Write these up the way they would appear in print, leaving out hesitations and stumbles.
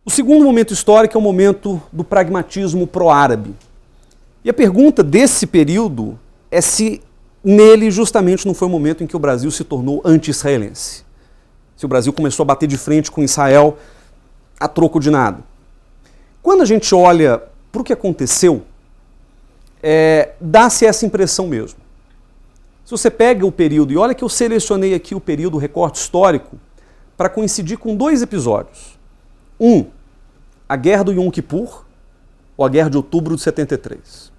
O segundo momento histórico é o momento do pragmatismo pró-árabe. E a pergunta desse período é se nele justamente não foi o momento em que o Brasil se tornou anti-israelense. Se o Brasil começou a bater de frente com Israel a troco de nada. Quando a gente olha para o que aconteceu, dá-se essa impressão mesmo. Se você pega o período, e olha que eu selecionei aqui o período, o recorte histórico, para coincidir com dois episódios. A Guerra do Yom Kippur, ou a Guerra de Outubro de 73,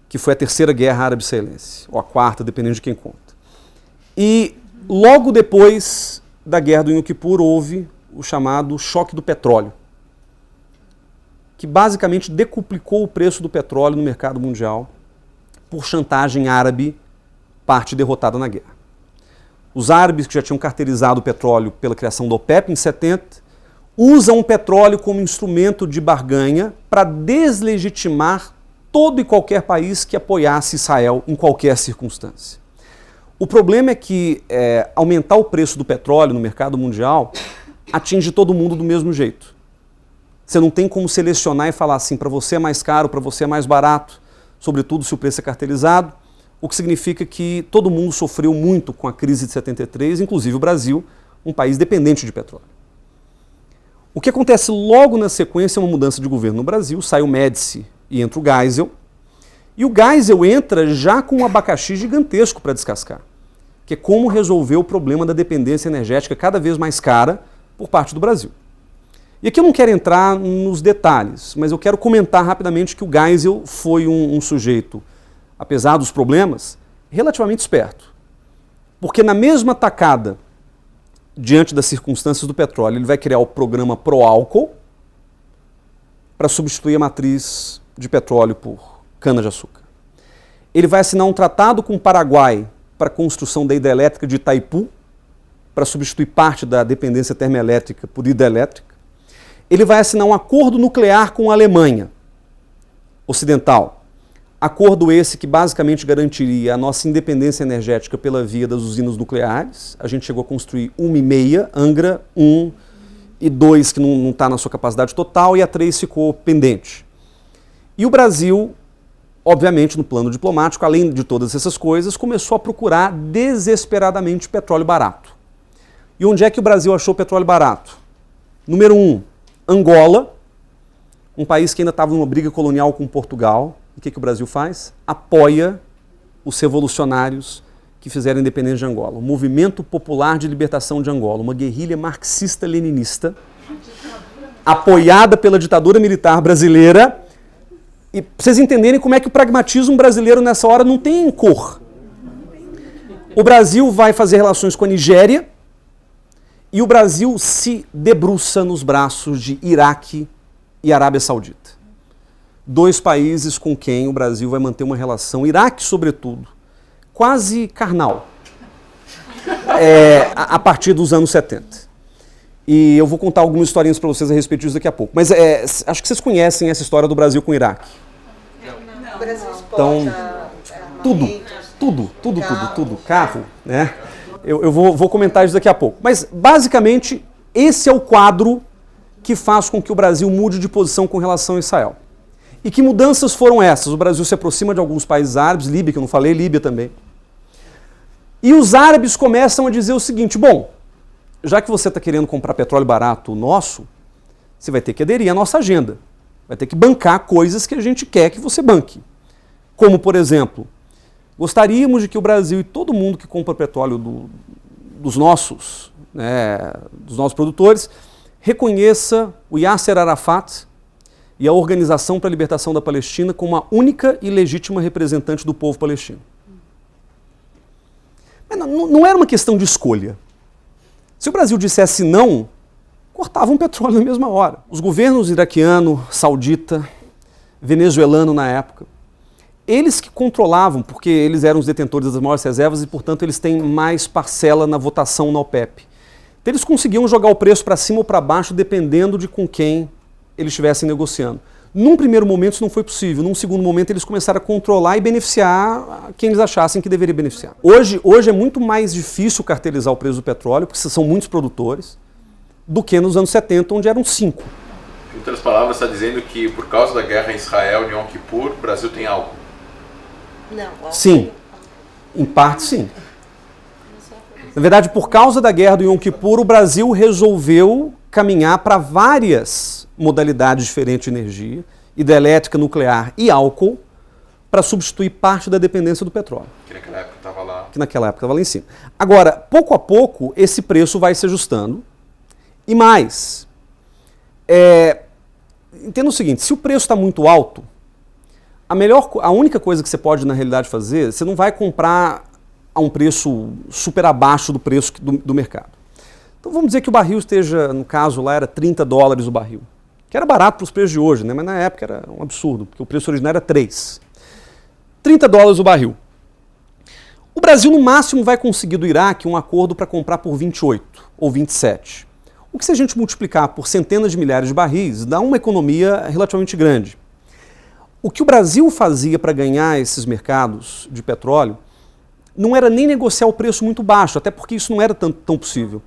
que foi a terceira guerra árabe-israelense, ou a quarta, dependendo de quem conta. E logo depois da Guerra do Yom Kippur houve o chamado choque do petróleo, que basicamente decuplicou o preço do petróleo no mercado mundial por chantagem árabe, parte derrotada na guerra. Os árabes, que já tinham carteirizado o petróleo pela criação da OPEP em 70, usam o petróleo como instrumento de barganha para deslegitimar todo e qualquer país que apoiasse Israel em qualquer circunstância. O problema é que aumentar o preço do petróleo no mercado mundial atinge todo mundo do mesmo jeito. Você não tem como selecionar e falar assim, para você é mais caro, para você é mais barato, sobretudo se o preço é carteirizado, o que significa que todo mundo sofreu muito com a crise de 73, inclusive o Brasil, um país dependente de petróleo. O que acontece logo na sequência é uma mudança de governo no Brasil, sai o Médici e entra o Geisel, e o Geisel entra já com um abacaxi gigantesco para descascar, que é como resolver o problema da dependência energética cada vez mais cara por parte do Brasil. E aqui eu não quero entrar nos detalhes, mas eu quero comentar rapidamente que o Geisel foi um sujeito, apesar dos problemas, relativamente esperto. Porque na mesma tacada, diante das circunstâncias do petróleo, ele vai criar o programa Proálcool para substituir a matriz de petróleo por cana-de-açúcar. Ele vai assinar um tratado com o Paraguai para a construção da hidrelétrica de Itaipu, para substituir parte da dependência termoelétrica por hidrelétrica. Ele vai assinar um acordo nuclear com a Alemanha Ocidental. Acordo esse que basicamente garantiria a nossa independência energética pela via das usinas nucleares. A gente chegou a construir 1,5, Angra 1 e 2 que não está na sua capacidade total e a 3 ficou pendente. E o Brasil, obviamente no plano diplomático, além de todas essas coisas, começou a procurar desesperadamente petróleo barato. E onde é que o Brasil achou petróleo barato? Número 1, Angola, um país que ainda estava numa briga colonial com Portugal. E o que o Brasil faz? Apoia os revolucionários que fizeram a independência de Angola. O Movimento Popular de Libertação de Angola, uma guerrilha marxista-leninista, apoiada pela ditadura militar brasileira. E para vocês entenderem como é que o pragmatismo brasileiro nessa hora não tem cor. O Brasil vai fazer relações com a Nigéria e o Brasil se debruça nos braços de Iraque e Arábia Saudita. Dois países com quem o Brasil vai manter uma relação, Iraque sobretudo, quase carnal, a partir dos anos 70. E eu vou contar algumas historinhas para vocês a respeito disso daqui a pouco. Mas acho que vocês conhecem essa história do Brasil com o Iraque. O Brasil exporta tudo, carro, né? Eu vou comentar isso daqui a pouco. Mas, basicamente, esse é o quadro que faz com que o Brasil mude de posição com relação a Israel. E que mudanças foram essas? O Brasil se aproxima de alguns países árabes, Líbia, que eu não falei, Líbia também. E os árabes começam a dizer o seguinte, bom, já que você está querendo comprar petróleo barato nosso, você vai ter que aderir à nossa agenda. Vai ter que bancar coisas que a gente quer que você banque. Como, por exemplo, gostaríamos de que o Brasil e todo mundo que compra petróleo dos nossos produtores reconheça o Yasser Arafat e a Organização para a Libertação da Palestina como a única e legítima representante do povo palestino. Mas não era uma questão de escolha. Se o Brasil dissesse não, cortavam petróleo na mesma hora. Os governos iraquiano, saudita, venezuelano na época, eles que controlavam, porque eles eram os detentores das maiores reservas e, portanto, eles têm mais parcela na votação na OPEP. Então, eles conseguiam jogar o preço para cima ou para baixo, dependendo de com quem eles estivessem negociando. Num primeiro momento isso não foi possível, num segundo momento eles começaram a controlar e beneficiar quem eles achassem que deveria beneficiar. Hoje é muito mais difícil cartelizar o preço do petróleo, porque são muitos produtores. do que nos anos 70, onde eram 5. Em outras palavras, está dizendo que por causa da guerra em Israel, em Yom Kippur, o Brasil tem álcool. Não. Sim, em parte sim. Na verdade, por causa da guerra do Yom Kippur, o Brasil resolveu caminhar para várias modalidades diferentes de energia, hidrelétrica, nuclear e álcool, para substituir parte da dependência do petróleo. Que naquela época estava lá. Que naquela época estava lá em cima. Agora, pouco a pouco, esse preço vai se ajustando. E mais, entenda o seguinte, se o preço está muito alto, a única coisa que você pode, na realidade, fazer, você não vai comprar a um preço super abaixo do preço do mercado. Então vamos dizer que o barril esteja, no caso lá, era $30 o barril. Que era barato para os preços de hoje, né? Mas na época era um absurdo, porque o preço original era 3. $30 o barril. O Brasil, no máximo, vai conseguir do Iraque um acordo para comprar por 28 ou 27. O que, se a gente multiplicar por centenas de milhares de barris, dá uma economia relativamente grande. O que o Brasil fazia para ganhar esses mercados de petróleo não era nem negociar o preço muito baixo, até porque isso não era tão possível.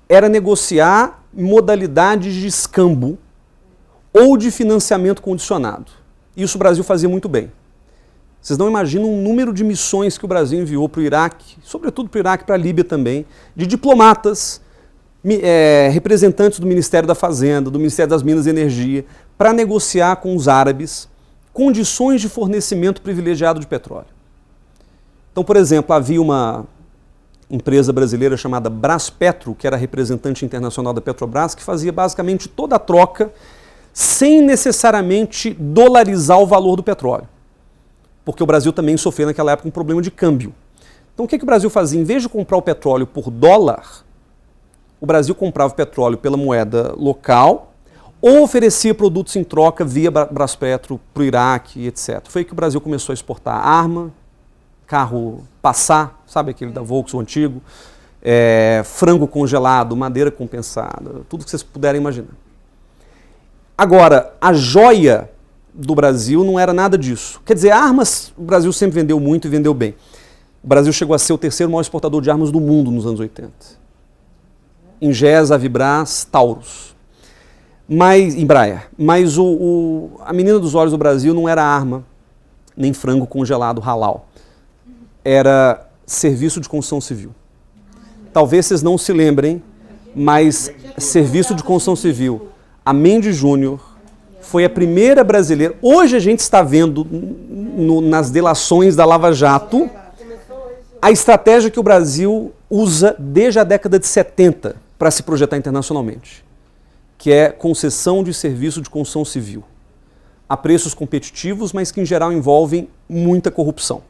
Era negociar modalidades de escambo ou de financiamento condicionado. Isso o Brasil fazia muito bem. Vocês não imaginam o número de missões que o Brasil enviou para o Iraque, sobretudo para o Iraque e para a Líbia também, de diplomatas, representantes do Ministério da Fazenda, do Ministério das Minas e Energia, para negociar com os árabes condições de fornecimento privilegiado de petróleo. Então, por exemplo, havia uma empresa brasileira chamada Braspetro, que era representante internacional da Petrobras, que fazia basicamente toda a troca sem necessariamente dolarizar o valor do petróleo. Porque o Brasil também sofreu naquela época um problema de câmbio. Então o que o Brasil fazia? Em vez de comprar o petróleo por dólar, o Brasil comprava o petróleo pela moeda local ou oferecia produtos em troca via Braspetro para o Iraque, etc. Foi aí que o Brasil começou a exportar arma, carro Passat, sabe aquele da Volkswagen antigo, frango congelado, madeira compensada, tudo que vocês puderem imaginar. Agora, a joia do Brasil não era nada disso. Quer dizer, armas o Brasil sempre vendeu muito e vendeu bem. O Brasil chegou a ser o terceiro maior exportador de armas do mundo nos anos 80. Ingesa, Avibras, Taurus. Embraer. Mas a menina dos olhos do Brasil não era arma, nem frango congelado halal. Era serviço de construção civil. Talvez vocês não se lembrem, mas serviço de construção civil. A Mendes Júnior foi a primeira brasileira. Hoje a gente está vendo nas delações da Lava Jato a estratégia que o Brasil usa desde a década de 70 para se projetar internacionalmente, que é concessão de serviço de construção civil a preços competitivos, mas que em geral envolvem muita corrupção.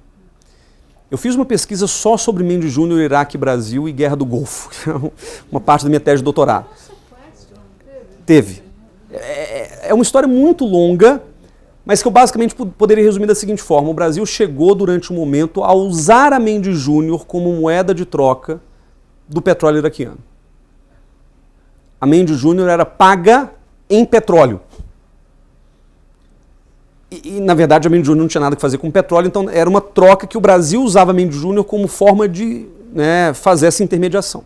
Eu fiz uma pesquisa só sobre Mendes Júnior, Iraque, Brasil e Guerra do Golfo, uma parte da minha tese de doutorado. Teve. É uma história muito longa, mas que eu basicamente poderia resumir da seguinte forma. O Brasil chegou durante um momento a usar a Mendes Júnior como moeda de troca do petróleo iraquiano. A Mendes Júnior era paga em petróleo. E, na verdade, a Mendes Júnior não tinha nada que fazer com petróleo, então era uma troca que o Brasil usava a Mendes Júnior como forma de fazer essa intermediação.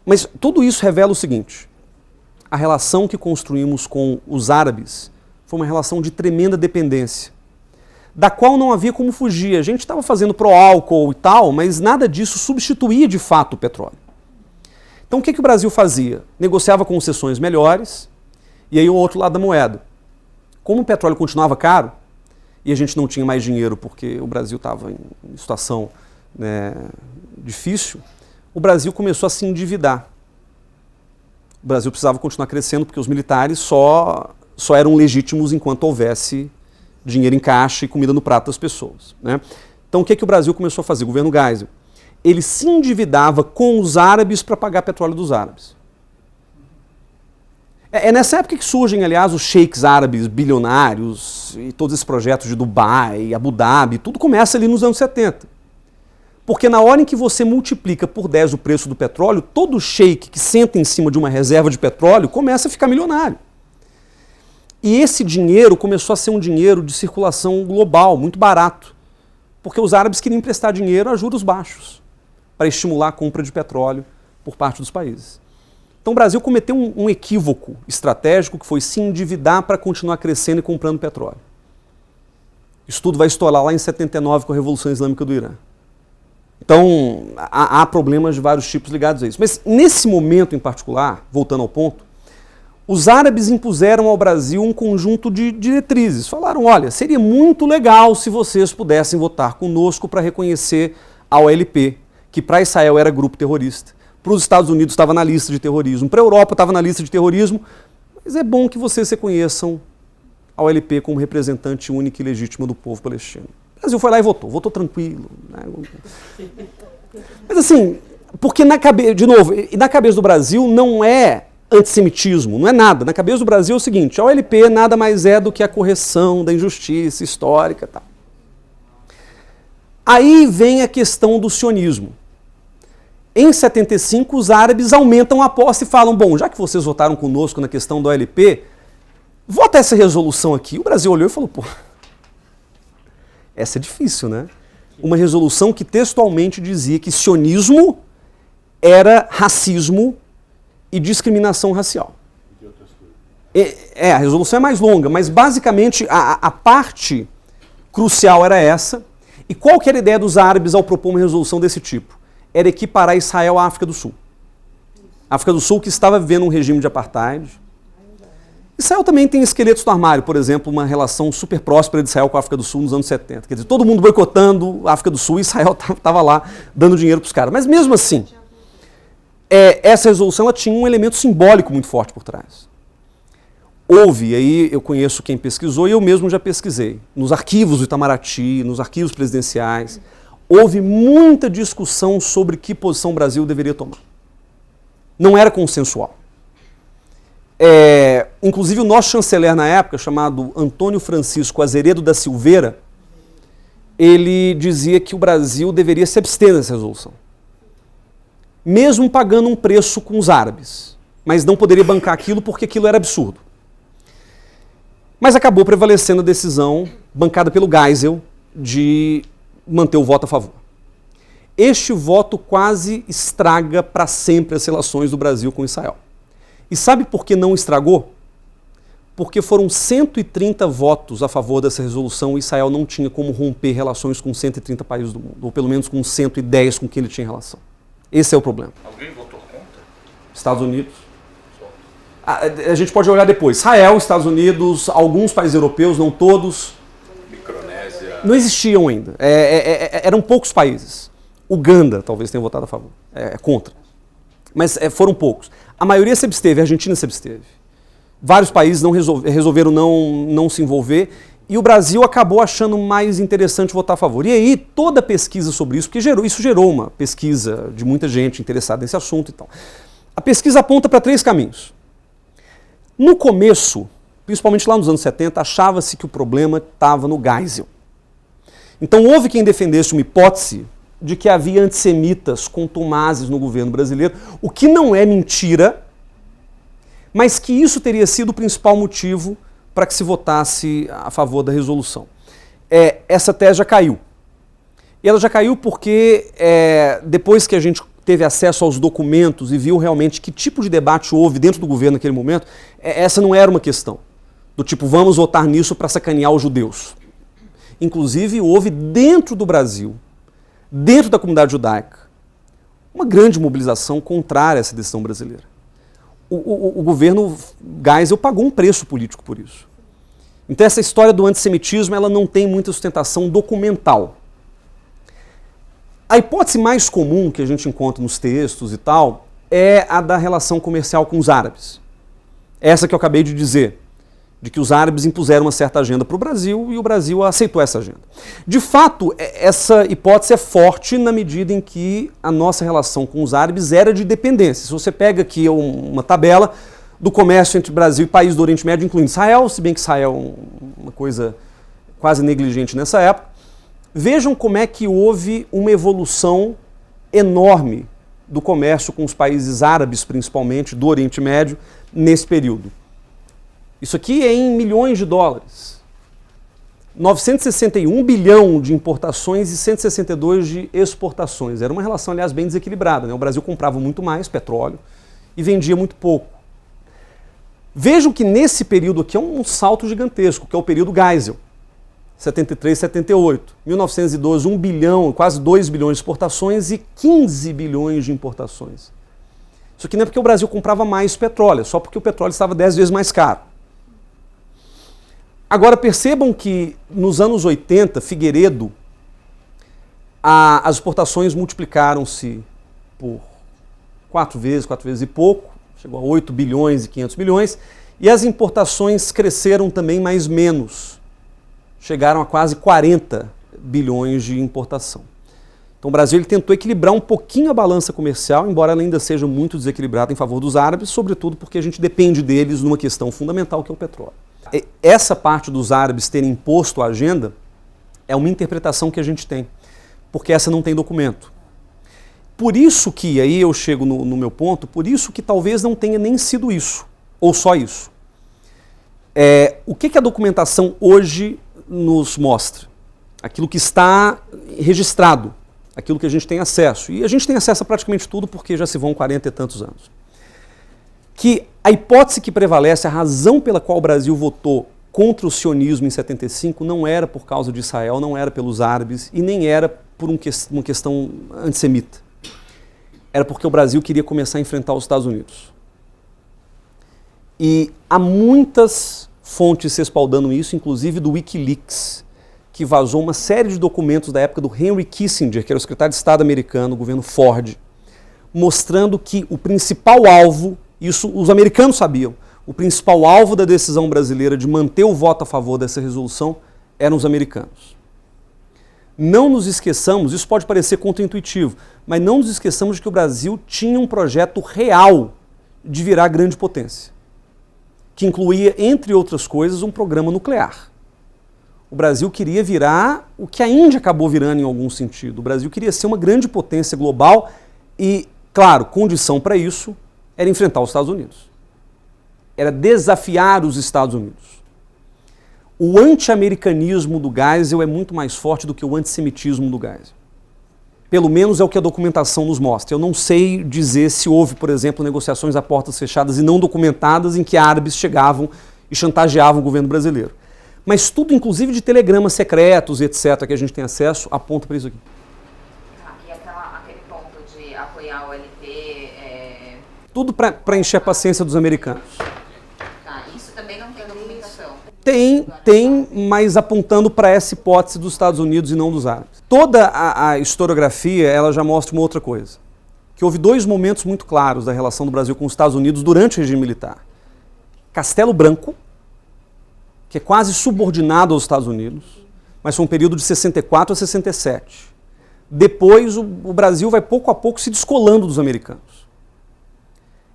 Mas tudo isso revela o seguinte: a relação que construímos com os árabes foi uma relação de tremenda dependência, da qual não havia como fugir. A gente estava fazendo pró-álcool e tal, mas nada disso substituía de fato o petróleo. Então o que o Brasil fazia? Negociava concessões melhores, e aí o outro lado da moeda. Como o petróleo continuava caro, e a gente não tinha mais dinheiro porque o Brasil estava em situação difícil, o Brasil começou a se endividar. O Brasil precisava continuar crescendo porque os militares só eram legítimos enquanto houvesse dinheiro em caixa e comida no prato das pessoas. Né? Então o que o Brasil começou a fazer? O governo Geisel. Ele se endividava com os árabes para pagar petróleo dos árabes. É nessa época que surgem, aliás, os sheiks árabes bilionários e todos esses projetos de Dubai, Abu Dhabi, tudo começa ali nos anos 70. Porque na hora em que você multiplica por 10 o preço do petróleo, todo sheik que senta em cima de uma reserva de petróleo começa a ficar milionário. E esse dinheiro começou a ser um dinheiro de circulação global, muito barato. Porque os árabes queriam emprestar dinheiro a juros baixos para estimular a compra de petróleo por parte dos países. Então o Brasil cometeu um equívoco estratégico que foi se endividar para continuar crescendo e comprando petróleo. Isso tudo vai estourar lá em 79 com a Revolução Islâmica do Irã. Então há problemas de vários tipos ligados a isso. Mas nesse momento em particular, voltando ao ponto, os árabes impuseram ao Brasil um conjunto de diretrizes. Falaram, olha, seria muito legal se vocês pudessem votar conosco para reconhecer a OLP, que para Israel era grupo terrorista. Para os Estados Unidos estava na lista de terrorismo, para a Europa estava na lista de terrorismo, mas é bom que vocês reconheçam a OLP como representante única e legítima do povo palestino. O Brasil foi lá e votou tranquilo. Né? Mas assim, porque na cabeça do Brasil não é antissemitismo, não é nada. Na cabeça do Brasil é o seguinte, a OLP nada mais é do que a correção da injustiça histórica. Tá. Aí vem a questão do sionismo. Em 75, os árabes aumentam a aposta e falam, bom, já que vocês votaram conosco na questão da OLP, vota essa resolução aqui. O Brasil olhou e falou, pô, essa é difícil, né? Uma resolução que textualmente dizia que sionismo era racismo e discriminação racial. A resolução é mais longa, mas basicamente a parte crucial era essa. E qual que era a ideia dos árabes ao propor uma resolução desse tipo? Era equiparar Israel à África do Sul. A África do Sul que estava vivendo um regime de apartheid. Israel também tem esqueletos no armário, por exemplo, uma relação super próspera de Israel com a África do Sul nos anos 70. Quer dizer, todo mundo boicotando a África do Sul e Israel estava lá dando dinheiro para os caras. Mas mesmo assim, essa resolução ela tinha um elemento simbólico muito forte por trás. Houve, aí eu conheço quem pesquisou e eu mesmo já pesquisei, nos arquivos do Itamaraty, nos arquivos presidenciais, houve muita discussão sobre que posição o Brasil deveria tomar. Não era consensual. Inclusive o nosso chanceler na época, chamado Antônio Francisco Azeredo da Silveira, ele dizia que o Brasil deveria se abster dessa resolução. Mesmo pagando um preço com os árabes, mas não poderia bancar aquilo porque aquilo era absurdo. Mas acabou prevalecendo a decisão bancada pelo Geisel de manter o voto a favor. Este voto quase estraga para sempre as relações do Brasil com Israel. E sabe por que não estragou? Porque foram 130 votos a favor dessa resolução e Israel não tinha como romper relações com 130 países do mundo, ou pelo menos com 110 com quem ele tinha relação. Esse é o problema. Alguém votou contra? Estados Unidos. A gente pode olhar depois. Israel, Estados Unidos, alguns países europeus, não todos. Micronésia. Não existiam ainda. Eram poucos países. Uganda talvez tenha votado a favor. Contra. Mas foram poucos. A maioria se absteve, a Argentina se absteve. Vários países resolveram não se envolver e o Brasil acabou achando mais interessante votar a favor. E aí toda pesquisa sobre isso, porque isso gerou uma pesquisa de muita gente interessada nesse assunto e tal. A pesquisa aponta para 3 caminhos. No começo, principalmente lá nos anos 70, achava-se que o problema estava no Geisel. Então houve quem defendesse uma hipótese de que havia antissemitas contumazes no governo brasileiro, o que não é mentira, mas que isso teria sido o principal motivo para que se votasse a favor da resolução. Essa tese já caiu. E ela já caiu porque depois que a gente teve acesso aos documentos e viu realmente que tipo de debate houve dentro do governo naquele momento, essa não era uma questão do tipo, vamos votar nisso para sacanear os judeus. Inclusive, houve dentro do Brasil, dentro da comunidade judaica, uma grande mobilização contrária a essa decisão brasileira. O governo Geisel pagou um preço político por isso. Então essa história do antissemitismo ela não tem muita sustentação documental. A hipótese mais comum que a gente encontra nos textos e tal é a da relação comercial com os árabes. Essa que eu acabei de dizer, de que os árabes impuseram uma certa agenda para o Brasil e o Brasil aceitou essa agenda. De fato, essa hipótese é forte na medida em que a nossa relação com os árabes era de dependência. Se você pega aqui uma tabela do comércio entre Brasil e países do Oriente Médio, incluindo Israel, se bem que Israel é uma coisa quase negligente nessa época, vejam como é que houve uma evolução enorme do comércio com os países árabes, principalmente, do Oriente Médio, nesse período. Isso aqui é em milhões de dólares. 961 bilhão de importações e 162 de exportações. Era uma relação, aliás, bem desequilibrada, né? O Brasil comprava muito mais petróleo e vendia muito pouco. Vejam que nesse período aqui é um salto gigantesco, que é o período Geisel, 73, 78. 1912, 1 bilhão, quase 2 bilhões de exportações e 15 bilhões de importações. Isso aqui não é porque o Brasil comprava mais petróleo, é só porque o petróleo estava 10 vezes mais caro. Agora percebam que nos anos 80, Figueiredo, as exportações multiplicaram-se por 4 vezes e pouco, chegou a 8 bilhões e 500 bilhões, e as importações cresceram também mais menos, chegaram a quase 40 bilhões de importação. Então o Brasil ele tentou equilibrar um pouquinho a balança comercial, embora ela ainda seja muito desequilibrada em favor dos árabes, sobretudo porque a gente depende deles numa questão fundamental que é o petróleo. Essa parte dos árabes terem imposto a agenda é uma interpretação que a gente tem, porque essa não tem documento. Por isso que, aí eu chego no meu ponto, por isso que talvez não tenha nem sido isso, ou só isso. O que a documentação hoje nos mostra? Aquilo que está registrado, aquilo que a gente tem acesso. E a gente tem acesso a praticamente tudo porque já se vão 40 e tantos anos. Que a hipótese que prevalece, a razão pela qual o Brasil votou contra o sionismo em 75 não era por causa de Israel, não era pelos árabes e nem era por uma questão antissemita. Era porque o Brasil queria começar a enfrentar os Estados Unidos. E há muitas fontes respaldando isso, inclusive do Wikileaks, que vazou uma série de documentos da época do Henry Kissinger, que era o secretário de Estado americano, o governo Ford, mostrando que o principal alvo, isso os americanos sabiam, o principal alvo da decisão brasileira de manter o voto a favor dessa resolução eram os americanos. Não nos esqueçamos, isso pode parecer contraintuitivo, mas não nos esqueçamos de que o Brasil tinha um projeto real de virar grande potência, que incluía, entre outras coisas, um programa nuclear. O Brasil queria virar o que a Índia acabou virando em algum sentido. O Brasil queria ser uma grande potência global e, claro, condição para isso era enfrentar os Estados Unidos. Era desafiar os Estados Unidos. O anti-americanismo do Geisel é muito mais forte do que o antissemitismo do Geisel. Pelo menos é o que a documentação nos mostra. Eu não sei dizer se houve, por exemplo, negociações a portas fechadas e não documentadas em que árabes chegavam e chantageavam o governo brasileiro. Mas tudo, inclusive de telegramas secretos e etc., que a gente tem acesso, aponta para isso aqui. E aquele ponto de apoiar o LP... Tudo para encher a paciência dos americanos. Isso também não tem documentação? Tem, mas apontando para essa hipótese dos Estados Unidos e não dos árabes. Toda a historiografia ela já mostra uma outra coisa. Que houve 2 momentos muito claros da relação do Brasil com os Estados Unidos durante o regime militar. Castelo Branco, que é quase subordinado aos Estados Unidos, mas foi um período de 64 a 67. Depois, o Brasil vai pouco a pouco se descolando dos americanos.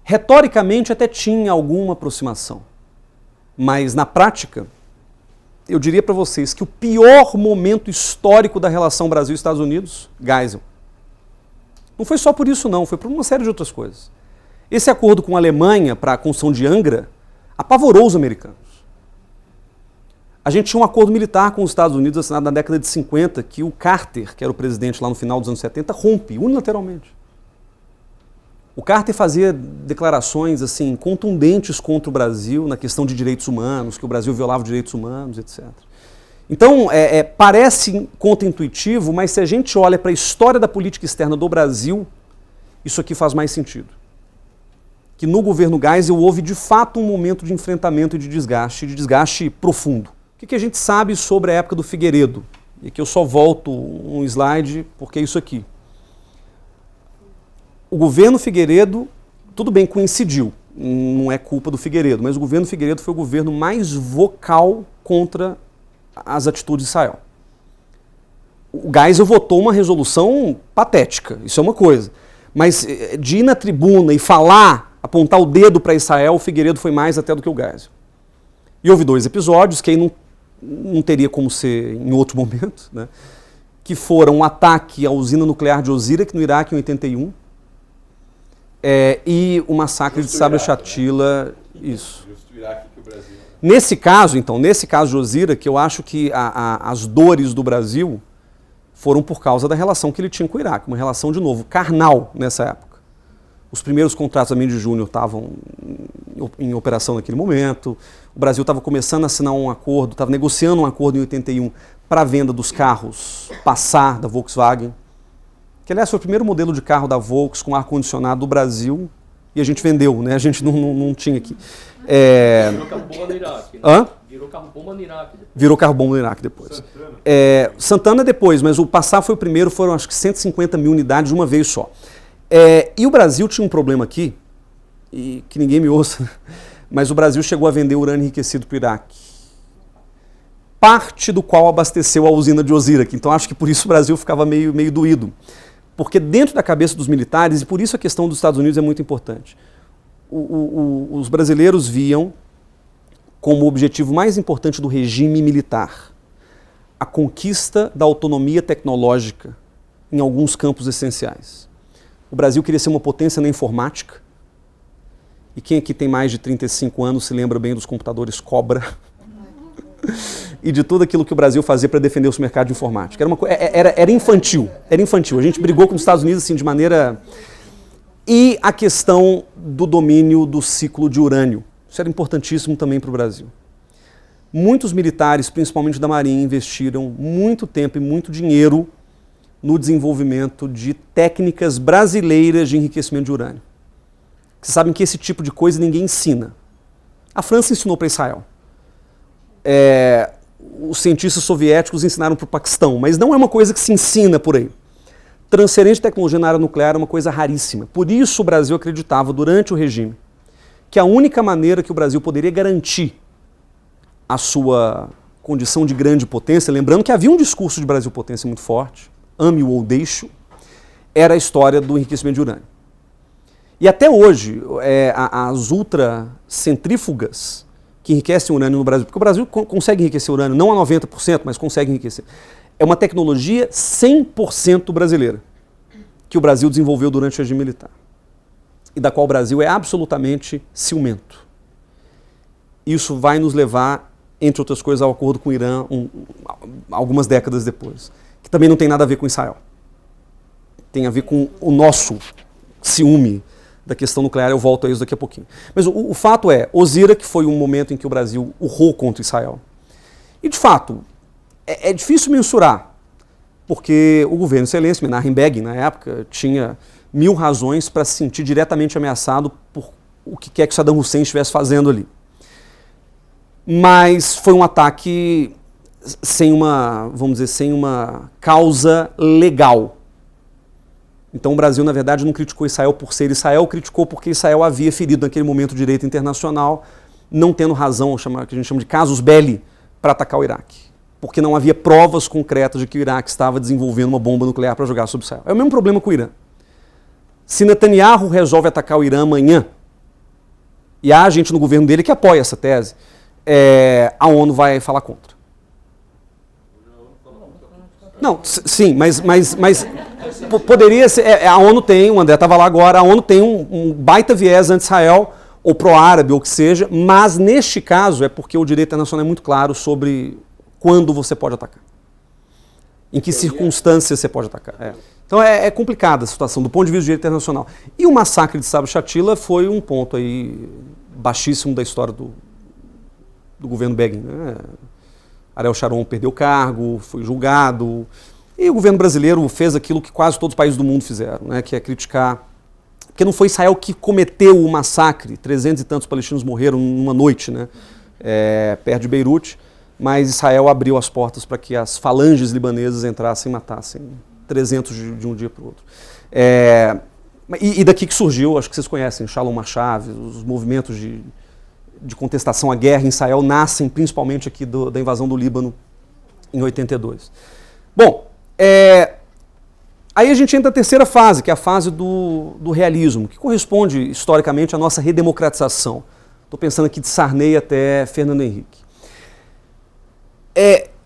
Retoricamente, até tinha alguma aproximação, mas na prática, eu diria para vocês que o pior momento histórico da relação Brasil e Estados Unidos, Geisel. Não foi só por isso não, foi por uma série de outras coisas. Esse acordo com a Alemanha para a construção de Angra apavorou os americanos. A gente tinha um acordo militar com os Estados Unidos assinado na década de 50, que o Carter, que era o presidente lá no final dos anos 70, rompe unilateralmente. O Carter fazia declarações assim contundentes contra o Brasil na questão de direitos humanos, que o Brasil violava os direitos humanos, etc. Então, parece contraintuitivo, mas se a gente olha para a história da política externa do Brasil, isso aqui faz mais sentido. Que no governo Geisel houve de fato um momento de enfrentamento e de desgaste profundo. O que a gente sabe sobre a época do Figueiredo? E aqui eu só volto um slide, porque é isso aqui. O governo Figueiredo, tudo bem, coincidiu, não é culpa do Figueiredo, mas o governo Figueiredo foi o governo mais vocal contra as atitudes de Israel. O Geisel votou uma resolução patética, isso é uma coisa, mas de ir na tribuna e falar, apontar o dedo para Israel, o Figueiredo foi mais até do que o Geisel. E houve 2 episódios, que aí não teria como ser em outro momento, né? Que foram um ataque à usina nuclear de Osirak, no Iraque, em 81, e o massacre de Sabra Shatila, né? Isso. Justo o Iraque que o Brasil... Nesse caso de Osirak, eu acho que as dores do Brasil foram por causa da relação que ele tinha com o Iraque, uma relação, de novo, carnal nessa época. Os primeiros contratos da Mídia Júnior estavam em operação naquele momento. O Brasil estava começando a assinar um acordo, estava negociando um acordo em 81 para a venda dos carros Passat da Volkswagen, que aliás foi o primeiro modelo de carro da Volkswagen com ar-condicionado do Brasil, e a gente vendeu, né? A gente não tinha aqui. Virou carro-bomba no Iraque. Né? Virou carro-bomba no Iraque. Virou carro-bomba no Iraque depois. Santana depois, mas o Passat foi o primeiro, foram acho que 150 mil unidades de uma vez só. E o Brasil tinha um problema aqui, e que ninguém me ouça, mas o Brasil chegou a vender urânio enriquecido para o Iraque. Parte do qual abasteceu a usina de Osirak. Então acho que por isso o Brasil ficava meio doído. Porque dentro da cabeça dos militares, e por isso a questão dos Estados Unidos é muito importante, os brasileiros viam como o objetivo mais importante do regime militar a conquista da autonomia tecnológica em alguns campos essenciais. O Brasil queria ser uma potência na informática. E quem aqui tem mais de 35 anos se lembra bem dos computadores Cobra e de tudo aquilo que o Brasil fazia para defender o seu mercado de informática. Era infantil. A gente brigou com os Estados Unidos assim, de maneira... E a questão do domínio do ciclo de urânio. Isso era importantíssimo também para o Brasil. Muitos militares, principalmente da Marinha, investiram muito tempo e muito dinheiro no desenvolvimento de técnicas brasileiras de enriquecimento de urânio. Vocês sabem que esse tipo de coisa ninguém ensina. A França ensinou para Israel. Os cientistas soviéticos ensinaram para o Paquistão, mas não é uma coisa que se ensina por aí. Transferência de tecnologia na área nuclear é uma coisa raríssima. Por isso o Brasil acreditava, durante o regime, que a única maneira que o Brasil poderia garantir a sua condição de grande potência, lembrando que havia um discurso de Brasil potência muito forte, ame-o ou deixe-o, era a história do enriquecimento de urânio. E até hoje, as ultracentrífugas que enriquecem urânio no Brasil, porque o Brasil consegue enriquecer urânio, não a 90%, mas consegue enriquecer, é uma tecnologia 100% brasileira, que o Brasil desenvolveu durante o regime militar, e da qual o Brasil é absolutamente ciumento. Isso vai nos levar, entre outras coisas, ao acordo com o Irã algumas décadas depois, que também não tem nada a ver com Israel. Tem a ver com o nosso ciúme da questão nuclear, eu volto a isso daqui a pouquinho. Mas o fato é, Osirak foi um momento em que o Brasil urrou contra Israel. E, de fato, é difícil mensurar, porque o governo excelência, Menachem Begin, na época, tinha 1000 razões para se sentir diretamente ameaçado por o que quer que Saddam Hussein estivesse fazendo ali. Mas foi um ataque sem uma causa legal. Então o Brasil, na verdade, não criticou Israel por ser Israel, criticou porque Israel havia ferido naquele momento o direito internacional, não tendo razão, que a gente chama de casus belli, para atacar o Iraque. Porque não havia provas concretas de que o Iraque estava desenvolvendo uma bomba nuclear para jogar sobre Israel. É o mesmo problema com o Irã. Se Netanyahu resolve atacar o Irã amanhã, e há gente no governo dele que apoia essa tese, a ONU vai falar contra. Não, sim, mas poderia ser, a ONU tem, o André estava lá agora, a ONU tem um baita viés anti-Israel, ou pró-árabe, ou o que seja, mas neste caso é porque o direito internacional é muito claro sobre quando você pode atacar. Em que circunstâncias você pode atacar. Então é complicada a situação do ponto de vista do direito internacional. E o massacre de Sabra Shatila foi um ponto aí baixíssimo da história do governo Begin. Né? Ariel Sharon perdeu o cargo, foi julgado, e o governo brasileiro fez aquilo que quase todos os países do mundo fizeram, né? Que é criticar, porque não foi Israel que cometeu o massacre, 300 e tantos palestinos morreram numa noite, né? Perto de Beirute, mas Israel abriu as portas para que as falanges libanesas entrassem e matassem 300 de um dia para o outro. E daqui que surgiu, acho que vocês conhecem, Shalom Achav, os movimentos de contestação à guerra em Israel nascem principalmente aqui da invasão do Líbano em 82. Bom, aí a gente entra na terceira fase, que é a fase do realismo, que corresponde historicamente à nossa redemocratização. Estou pensando aqui de Sarney até Fernando Henrique.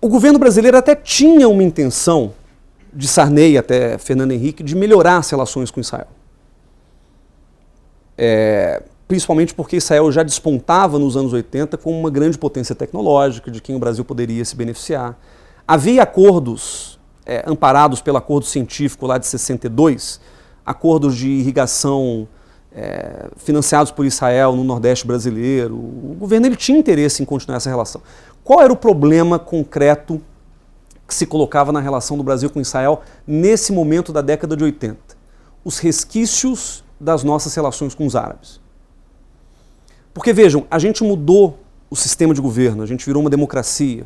O governo brasileiro até tinha uma intenção, de Sarney até Fernando Henrique, de melhorar as relações com Israel. Principalmente porque Israel já despontava nos anos 80 como uma grande potência tecnológica, de quem o Brasil poderia se beneficiar. Havia acordos amparados pelo acordo científico lá de 62, acordos de irrigação financiados por Israel no Nordeste brasileiro. O governo ele tinha interesse em continuar essa relação. Qual era o problema concreto que se colocava na relação do Brasil com Israel nesse momento da década de 80? Os resquícios das nossas relações com os árabes. Porque vejam, a gente mudou o sistema de governo, a gente virou uma democracia,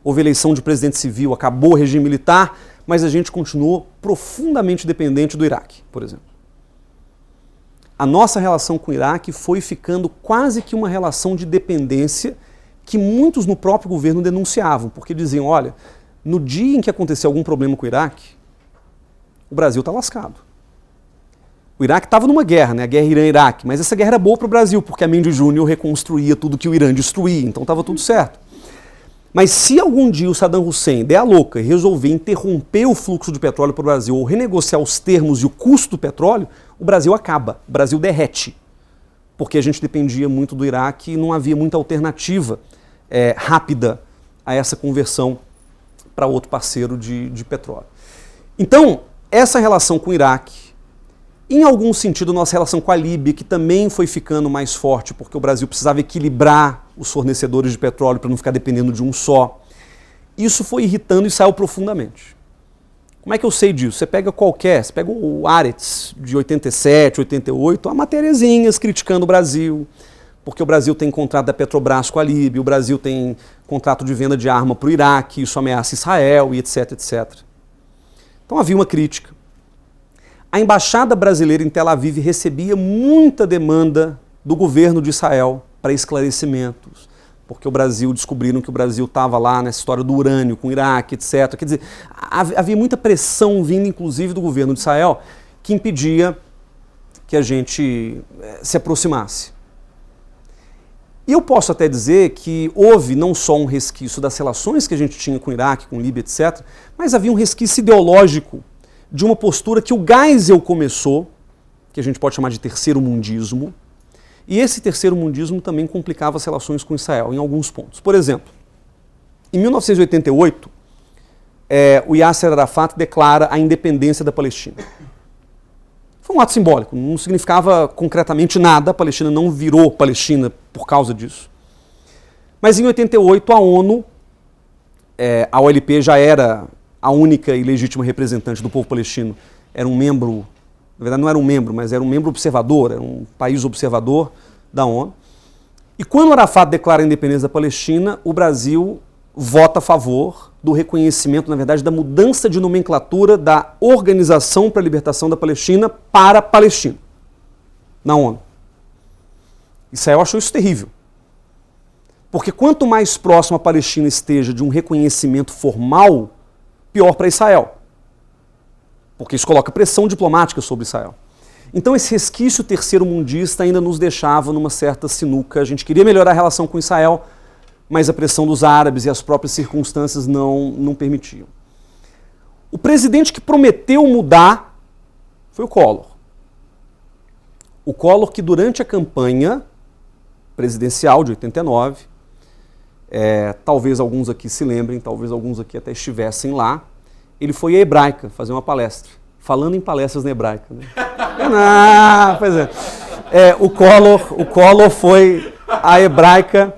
houve eleição de presidente civil, acabou o regime militar, mas a gente continuou profundamente dependente do Iraque, por exemplo. A nossa relação com o Iraque foi ficando quase que uma relação de dependência que muitos no próprio governo denunciavam, porque diziam, olha, no dia em que acontecer algum problema com o Iraque, o Brasil está lascado. O Iraque estava numa guerra, né? A guerra Irã-Iraque, mas essa guerra era boa para o Brasil, porque a Mendes Júnior reconstruía tudo que o Irã destruía, então estava tudo certo. Mas se algum dia o Saddam Hussein der a louca e resolver interromper o fluxo de petróleo para o Brasil ou renegociar os termos e o custo do petróleo, o Brasil acaba, o Brasil derrete. Porque a gente dependia muito do Iraque e não havia muita alternativa rápida a essa conversão para outro parceiro de petróleo. Então, essa relação com o Iraque, em algum sentido, nossa relação com a Líbia, que também foi ficando mais forte, porque o Brasil precisava equilibrar os fornecedores de petróleo para não ficar dependendo de um só. Isso foi irritando Israel profundamente. Como é que eu sei disso? Você pega o Aretz de 87, 88, há matériazinhas criticando o Brasil, porque o Brasil tem contrato da Petrobras com a Líbia, o Brasil tem contrato de venda de arma para o Iraque, isso ameaça Israel e etc, etc. Então havia uma crítica. A embaixada brasileira em Tel Aviv recebia muita demanda do governo de Israel para esclarecimentos, porque o Brasil, descobriram que o Brasil estava lá nessa história do urânio com o Iraque, etc. Quer dizer, havia muita pressão vindo, inclusive, do governo de Israel, que impedia que a gente se aproximasse. E eu posso até dizer que houve não só um resquício das relações que a gente tinha com o Iraque, com a Líbia, etc., mas havia um resquício ideológico de uma postura que o Geisel começou, que a gente pode chamar de terceiro mundismo, e esse terceiro mundismo também complicava as relações com Israel em alguns pontos. Por exemplo, em 1988, o Yasser Arafat declara a independência da Palestina. Foi um ato simbólico, não significava concretamente nada, a Palestina não virou Palestina por causa disso. Mas em 88, a ONU, a OLP já era a única e legítima representante do povo palestino, era um membro, na verdade não era um membro, mas era um membro observador, era um país observador da ONU. E quando Arafat declara a independência da Palestina, o Brasil vota a favor do reconhecimento, na verdade, da mudança de nomenclatura da Organização para a Libertação da Palestina para a Palestina, na ONU. Israel achou isso terrível. Porque quanto mais próximo a Palestina esteja de um reconhecimento formal, pior para Israel, porque isso coloca pressão diplomática sobre Israel. Então esse resquício terceiro-mundista ainda nos deixava numa certa sinuca. A gente queria melhorar a relação com Israel, mas a pressão dos árabes e as próprias circunstâncias não permitiam. O presidente que prometeu mudar foi o Collor. O Collor que durante a campanha presidencial de 89, talvez alguns aqui se lembrem, talvez alguns aqui até estivessem lá, ele foi à Hebraica fazer uma palestra, falando em palestras na Hebraica. Né? Pois é. O Collor foi à Hebraica.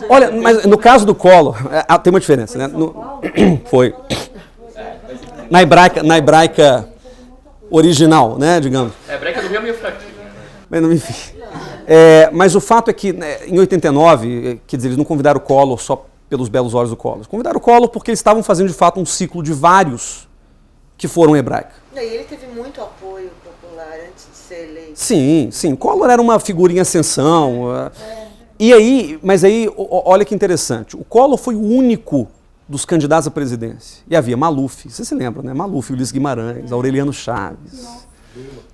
Olha, mas no caso do Collor, tem uma diferença, né? Foi. Na Hebraica original, né, digamos. A Hebraica do Rio é meio fraquinho. Mas, enfim. Mas o fato é que, em 89, quer dizer, eles não convidaram o Collor só pelos belos olhos do Collor. Convidaram o Collor porque eles estavam fazendo, de fato, um ciclo de vários que foram Hebraica. E ele teve muito apoio popular antes de ser eleito. Sim, sim. Collor era uma figura em ascensão. Mas aí, olha que interessante. O Collor foi o único dos candidatos à presidência. E havia Maluf, você se lembra, né? Maluf, Ulisses Guimarães, Aureliano Chaves,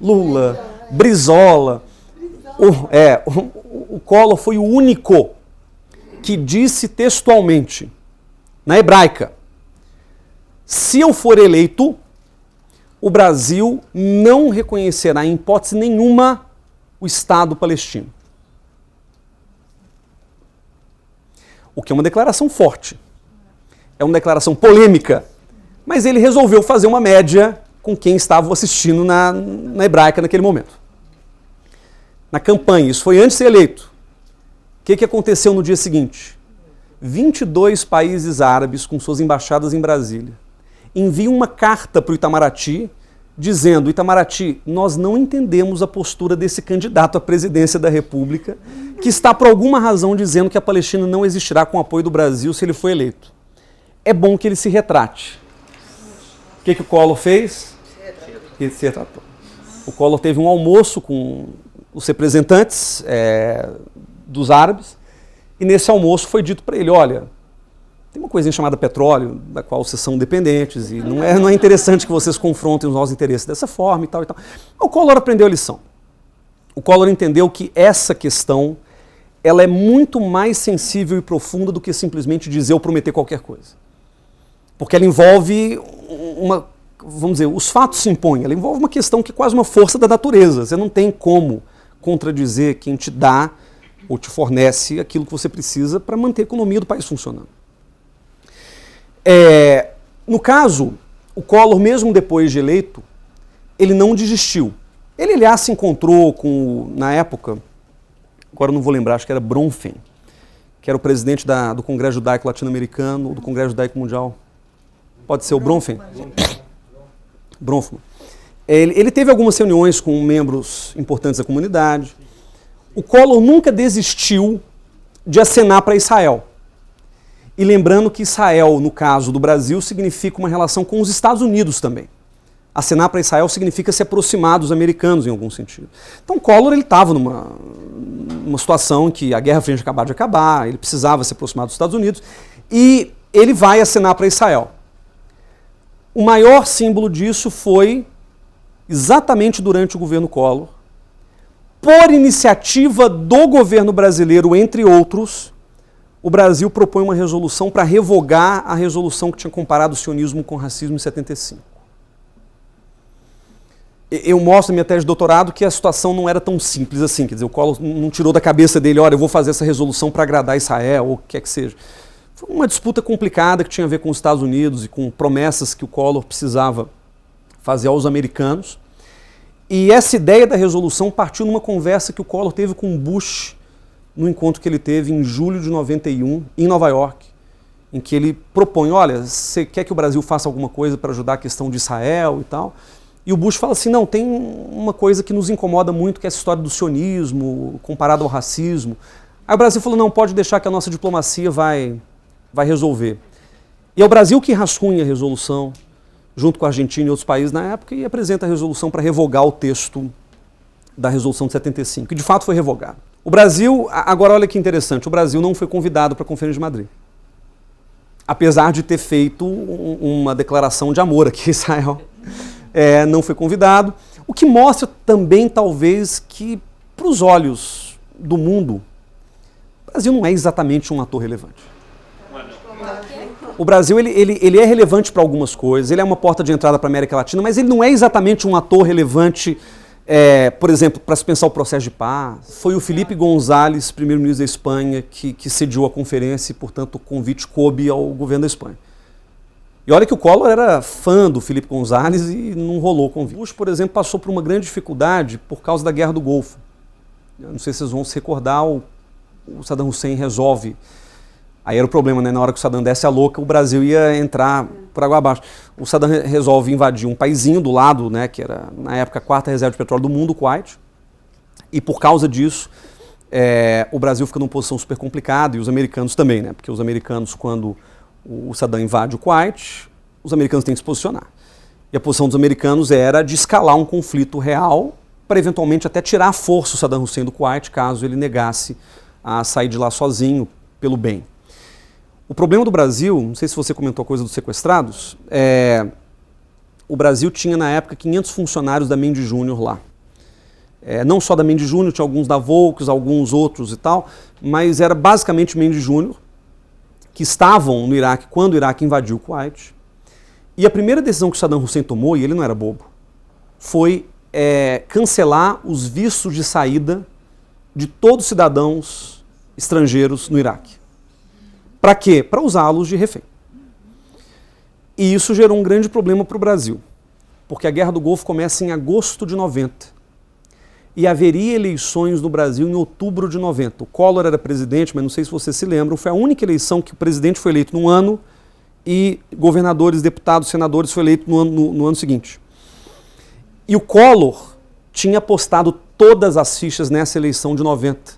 Lula, Brizola. O Collor foi o único que disse textualmente, na Hebraica, se eu for eleito, o Brasil não reconhecerá em hipótese nenhuma o Estado palestino. O que é uma declaração forte. É uma declaração polêmica, mas ele resolveu fazer uma média com quem estavam assistindo na Hebraica naquele momento. Na campanha, isso foi antes de ser eleito. O que aconteceu no dia seguinte? 22 países árabes, com suas embaixadas em Brasília, enviam uma carta para o Itamaraty, dizendo: Itamaraty, nós não entendemos a postura desse candidato à presidência da República, que está por alguma razão dizendo que a Palestina não existirá com o apoio do Brasil se ele for eleito. É bom que ele se retrate. O que o Collor fez? Ele se retratou. O Collor teve um almoço com os representantes dos árabes, e nesse almoço foi dito para ele: olha, tem uma coisinha chamada petróleo, da qual vocês são dependentes, e não é interessante que vocês confrontem os nossos interesses dessa forma e tal e tal. O Collor aprendeu a lição. O Collor entendeu que essa questão ela é muito mais sensível e profunda do que simplesmente dizer ou prometer qualquer coisa. Porque ela envolve vamos dizer, os fatos se impõem, ela envolve uma questão que é quase uma força da natureza. Você não tem como contradizer quem te dá ou te fornece aquilo que você precisa para manter a economia do país funcionando. No caso, o Collor, mesmo depois de eleito, ele não desistiu. Ele, aliás, se encontrou com, na época, agora eu não vou lembrar, acho que era Bronfen, que era o presidente do Congresso Judaico Latino-Americano, ou do Congresso Judaico Mundial. Pode ser o Bronfen? Bronfman. Ele teve algumas reuniões com membros importantes da comunidade. O Collor nunca desistiu de acenar para Israel. E lembrando que Israel, no caso do Brasil, significa uma relação com os Estados Unidos também. Acenar para Israel significa se aproximar dos americanos, em algum sentido. Então, Collor estava numa situação em que a Guerra Fria tinha acabado de acabar, ele precisava se aproximar dos Estados Unidos, e ele vai acenar para Israel. O maior símbolo disso foi, exatamente durante o governo Collor, por iniciativa do governo brasileiro, entre outros, o Brasil propõe uma resolução para revogar a resolução que tinha comparado o sionismo com o racismo em 75. Eu mostro na minha tese de doutorado que a situação não era tão simples assim, quer dizer, o Collor não tirou da cabeça dele: olha, eu vou fazer essa resolução para agradar Israel, ou o que quer que seja. Foi uma disputa complicada que tinha a ver com os Estados Unidos e com promessas que o Collor precisava fazer aos americanos. E essa ideia da resolução partiu numa conversa que o Collor teve com o Bush no encontro que ele teve em julho de 91, em Nova York, em que ele propõe: olha, você quer que o Brasil faça alguma coisa para ajudar a questão de Israel e tal? E o Bush fala assim: não, tem uma coisa que nos incomoda muito, que é essa história do sionismo comparado ao racismo. Aí o Brasil falou: não, pode deixar que a nossa diplomacia vai resolver. E é o Brasil que rascunha a resolução, junto com a Argentina e outros países na época, e apresenta a resolução para revogar o texto da resolução de 75, que de fato foi revogado. O Brasil, agora olha que interessante, o Brasil não foi convidado para a Conferência de Madrid. Apesar de ter feito uma declaração de amor aqui em Israel, não foi convidado. O que mostra também, talvez, que, para os olhos do mundo, o Brasil não é exatamente um ator relevante. O Brasil ele é relevante para algumas coisas, ele é uma porta de entrada para a América Latina, mas ele não é exatamente um ator relevante, por exemplo, para se pensar o processo de paz. Foi o Felipe González, primeiro-ministro da Espanha, que sediou a conferência e, portanto, o convite coube ao governo da Espanha. E olha que o Collor era fã do Felipe González e não rolou o convite. Bush, por exemplo, passou por uma grande dificuldade por causa da Guerra do Golfo. Eu não sei se vocês vão se recordar, o Saddam Hussein resolve. Aí era o problema, né? Na hora que o Saddam desse a louca, o Brasil ia entrar por água abaixo. O Saddam resolve invadir um paizinho do lado, né, que era, na época, a quarta reserva de petróleo do mundo, o Kuwait. E por causa disso, o Brasil fica numa posição super complicada, e os americanos também, né? Porque os americanos, quando o Saddam invade o Kuwait, os americanos têm que se posicionar. E a posição dos americanos era de escalar um conflito real para, eventualmente, até tirar a força o Saddam Hussein do Kuwait, caso ele negasse a sair de lá sozinho, pelo bem. O problema do Brasil, não sei se você comentou a coisa dos sequestrados, o Brasil tinha na época 500 funcionários da Mendes Júnior lá. Não só da Mendes Júnior, tinha alguns da Volks, alguns outros e tal, mas era basicamente Mendes Júnior, que estavam no Iraque quando o Iraque invadiu o Kuwait. E a primeira decisão que o Saddam Hussein tomou, e ele não era bobo, foi cancelar os vistos de saída de todos os cidadãos estrangeiros no Iraque. Para quê? Para usá-los de refém. E isso gerou um grande problema para o Brasil. porque a Guerra do Golfo começa em agosto de 90. E haveria eleições no Brasil em outubro de 90. O Collor era presidente, mas não sei se vocês se lembram, foi a única eleição que o presidente foi eleito num ano e governadores, deputados, senadores foi eleito no ano seguinte. E o Collor tinha apostado todas as fichas nessa eleição de 90,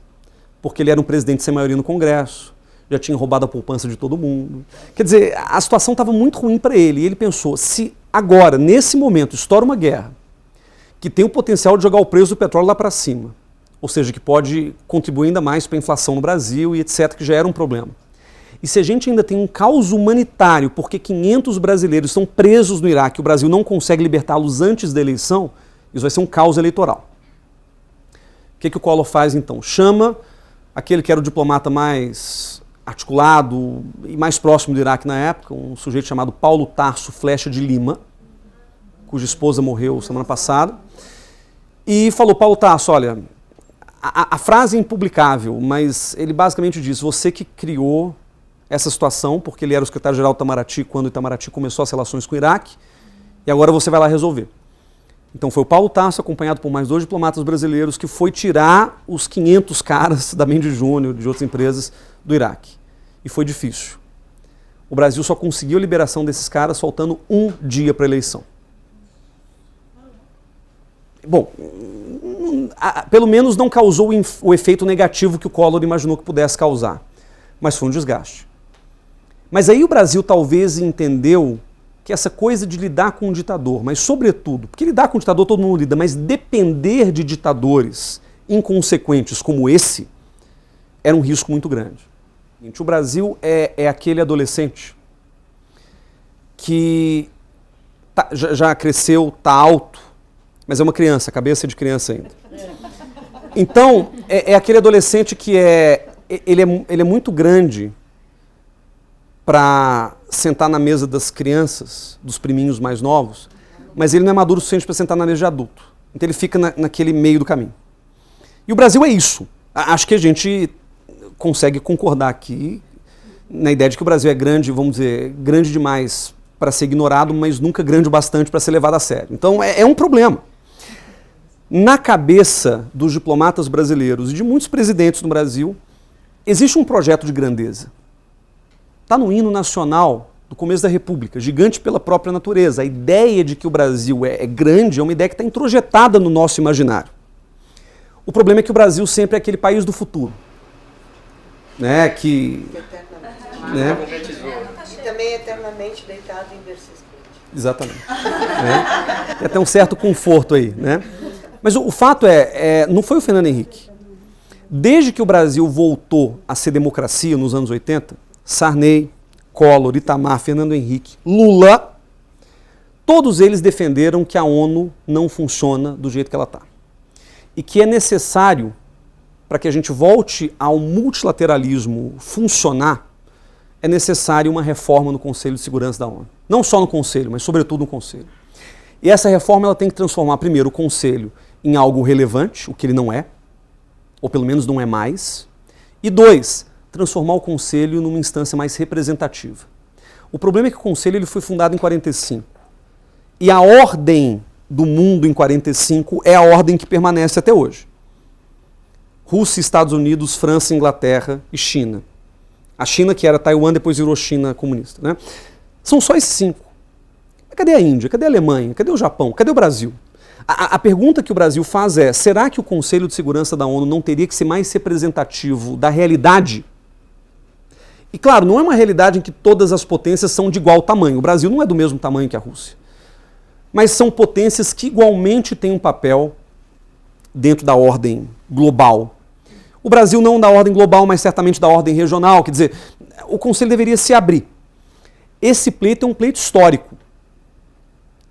porque ele era um presidente sem maioria no Congresso, já tinha roubado a poupança de todo mundo. Quer dizer, a situação estava muito ruim para ele. E ele pensou, se agora, nesse momento, estoura uma guerra, que tem o potencial de jogar o preço do petróleo lá para cima, ou seja, que pode contribuir ainda mais para a inflação no Brasil e etc., que já era um problema. E se a gente ainda tem um caos humanitário, porque 500 brasileiros estão presos no Iraque e o Brasil não consegue libertá-los antes da eleição, isso vai ser um caos eleitoral. O que o Collor faz então? Chama aquele que era o diplomata mais articulado e mais próximo do Iraque na época, um sujeito chamado Paulo Tarso Flecha de Lima, cuja esposa morreu semana passada, e falou, Paulo Tarso, olha, a frase é impublicável, mas ele basicamente diz, você que criou essa situação, porque ele era o secretário-geral do Itamaraty quando o Itamaraty começou as relações com o Iraque, e agora você vai lá resolver. Então foi o Paulo Tarso, acompanhado por mais 2 diplomatas brasileiros, que foi tirar os 500 caras da Mendes Júnior, de outras empresas, do Iraque. E foi difícil. O Brasil só conseguiu a liberação desses caras faltando um dia para a eleição. Bom, pelo menos não causou o efeito negativo que o Collor imaginou que pudesse causar, mas foi um desgaste. Mas aí o Brasil talvez entendeu que essa coisa de lidar com um ditador, mas sobretudo, porque lidar com um ditador todo mundo lida, mas depender de ditadores inconsequentes como esse, era um risco muito grande. O Brasil é aquele adolescente que já cresceu, está alto, mas é uma criança, cabeça de criança ainda. Então, é aquele adolescente que ele é muito grande para sentar na mesa das crianças, dos priminhos mais novos, mas ele não é maduro o suficiente para sentar na mesa de adulto. Então ele fica naquele meio do caminho. E o Brasil é isso. Acho que a gente consegue concordar aqui na ideia de que o Brasil é grande, vamos dizer, grande demais para ser ignorado, mas nunca grande o bastante para ser levado a sério. Então é um problema. Na cabeça dos diplomatas brasileiros e de muitos presidentes no Brasil, existe um projeto de grandeza. Está no hino nacional do começo da República, gigante pela própria natureza. A ideia de que o Brasil é grande é uma ideia que está introjetada no nosso imaginário. O problema é que o Brasil sempre é aquele país do futuro. Né, que E também eternamente deitado em berço esplêndido. Exatamente. Né? Tem até um certo conforto aí. Né? Mas o fato não foi o Fernando Henrique. Desde que o Brasil voltou a ser democracia nos anos 80, Sarney, Collor, Itamar, Fernando Henrique, Lula, todos eles defenderam que a ONU não funciona do jeito que ela está. E que é necessário, para que a gente volte ao multilateralismo funcionar, é necessário uma reforma no Conselho de Segurança da ONU. Não só no Conselho, mas sobretudo no Conselho. E essa reforma ela tem que transformar, primeiro, o Conselho em algo relevante, o que ele não é, ou pelo menos não é mais, e 2, transformar o Conselho numa instância mais representativa. O problema é que o Conselho ele foi fundado em 45. E a ordem do mundo em 45 é a ordem que permanece até hoje. Rússia, Estados Unidos, França, Inglaterra e China. A China, que era Taiwan, depois virou China comunista. Né? São só esses 5. Cadê a Índia? Cadê a Alemanha? Cadê o Japão? Cadê o Brasil? A pergunta que o Brasil faz é, será que o Conselho de Segurança da ONU não teria que ser mais representativo da realidade? E claro, não é uma realidade em que todas as potências são de igual tamanho. O Brasil não é do mesmo tamanho que a Rússia. Mas são potências que igualmente têm um papel dentro da ordem global. O Brasil não da ordem global, mas certamente da ordem regional. Quer dizer, o Conselho deveria se abrir. Esse pleito é um pleito histórico,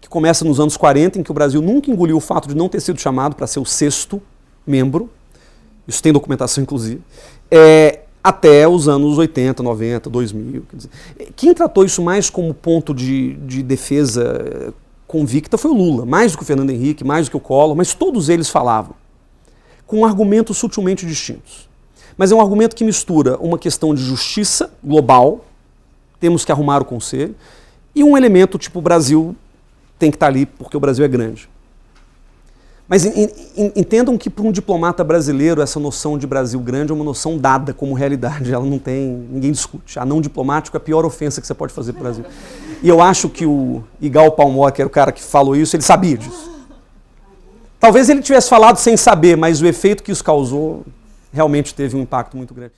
que começa nos anos 40, em que o Brasil nunca engoliu o fato de não ter sido chamado para ser o 6º membro. Isso tem documentação, inclusive. Até os anos 80, 90, 2000. Quer dizer, quem tratou isso mais como ponto de defesa convicta foi o Lula, mais do que o Fernando Henrique, mais do que o Collor, mas todos eles falavam com argumentos sutilmente distintos. Mas é um argumento que mistura uma questão de justiça global, temos que arrumar o Conselho, e um elemento tipo o Brasil tem que estar ali porque o Brasil é grande. Mas entendam que para um diplomata brasileiro essa noção de Brasil grande é uma noção dada como realidade, ela não tem, ninguém discute. A não diplomático é a pior ofensa que você pode fazer para o Brasil. E eu acho que o Igal Palmore, que era o cara que falou isso, ele sabia disso. Talvez ele tivesse falado sem saber, mas o efeito que isso causou realmente teve um impacto muito grande.